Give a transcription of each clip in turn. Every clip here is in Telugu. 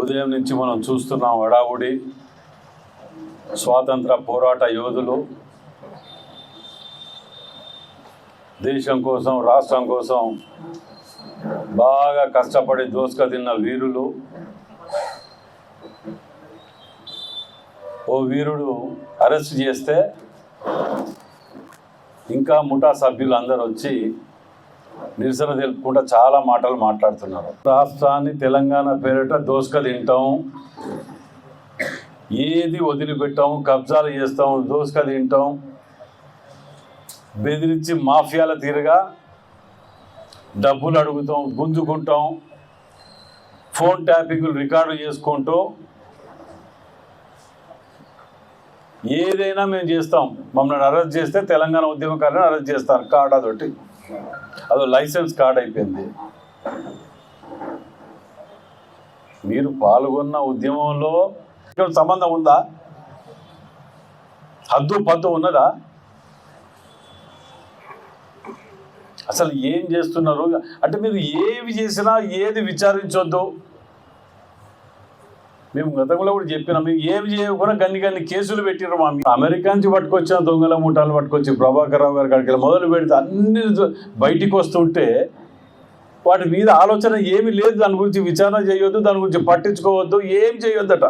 ఉదయం నుంచి మనం చూస్తున్నాం హడావుడి. స్వాతంత్ర పోరాట యోధులు, దేశం కోసం రాష్ట్రం కోసం బాగా కష్టపడి దోసుక తిన్న వీరులు. ఓ వీరుడు అరెస్ట్ చేస్తే ఇంకా ముఠా సభ్యులు అందరూ వచ్చి నిరసన తెలుపుకుంటూ చాలా మాటలు మాట్లాడుతున్నారు. రాష్ట్రాన్ని తెలంగాణ పేరిట దోసుక తింటాం, ఏది వదిలిపెట్టాం, కబ్జాలు చేస్తాం, దోసుక తింటాం, బెదిరించి మాఫియాల తీరుగా డబ్బులు అడుగుతాం, గుంజుకుంటాం, ఫోన్ ట్యాపింగ్లు రికార్డు చేసుకుంటూ ఏదైనా మేము చేస్తాం. మమ్మల్ని అరెస్ట్ చేస్తే తెలంగాణ ఉద్యమకారులను అరెస్ట్ చేస్తారు. కార్డు అదొకటి, అదో లైసెన్స్ కార్డు అయిపోయింది. మీరు పాల్గొన్న ఉద్యమంలో సంబంధం ఉందా? హద్దు పద్దు ఉన్నదా? అసలు ఏం చేస్తున్నారు అంటే మీరు ఏవి చేసినా ఏది విచారించొద్దు. మేము గతంలో కూడా చెప్పినాం, మేము ఏమి చేయకుండా గన్ని కేసులు పెట్టినారు. మా అమెరికా నుంచి పట్టుకొచ్చిన దొంగల ముఠాలు పట్టుకొచ్చి ప్రభాకర్ రావు గారి కాడికి మొదలు పెడితే అన్ని బయటికి వస్తుంటే వాటి మీద ఆలోచన ఏమీ లేదు. దాని గురించి విచారణ చేయొద్దు, దాని గురించి పట్టించుకోవద్దు, ఏం చేయొద్దట.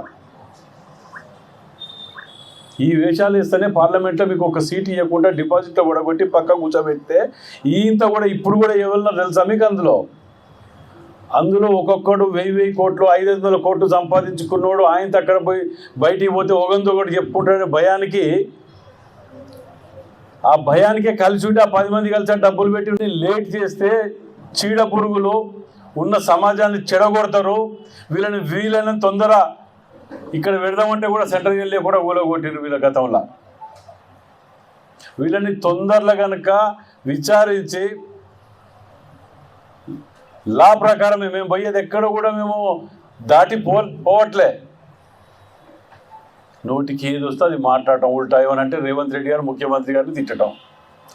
ఈ వేషాలు ఇస్తేనే పార్లమెంట్లో మీకు ఒక సీట్ ఇవ్వకుండా డిపాజిట్లో కూడగొట్టి పక్క కూర్చోబెడితే ఇంత కూడా ఇప్పుడు కూడా ఎవరన్నా తెలుసా మీకు? అందులో ఒక్కొక్కడు 1000 కోట్లు 500 కోట్లు సంపాదించుకున్నాడు. ఆయనతో అక్కడ పోయి బయటికి పోతే ఒకటి చెప్పుకుంటాడు భయానికి. ఆ భయానికే కలిసి ఉంటే ఆ 10 మంది కలిసి డబ్బులు పెట్టి లేట్ చేస్తే చీడ పురుగులు ఉన్న సమాజాన్ని చెడగొడతారు. వీళ్ళని తొందర ఇక్కడ పెడదామంటే కూడా సెంట్రల్ జైల్లో కూడా ఊలగొట్టిరు వీళ్ళ గతంలో. వీళ్ళని తొందరలో కనుక విచారించి లా ప్రకారం మేము పోయేది ఎక్కడ కూడా మేము దాటి పోవట్లే. నోటికి ఏది వస్తే అది మాట్లాడటం, ఉల్టా ఏమనంటే రేవంత్ రెడ్డి గారు ముఖ్యమంత్రి గారిని తిట్టడం,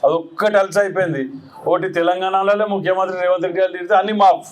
అదొక్కటి అలసి అయిపోయింది. ఒకటి తెలంగాణలో ముఖ్యమంత్రి రేవంత్ రెడ్డి గారు తిడితే అన్ని మాఫ్.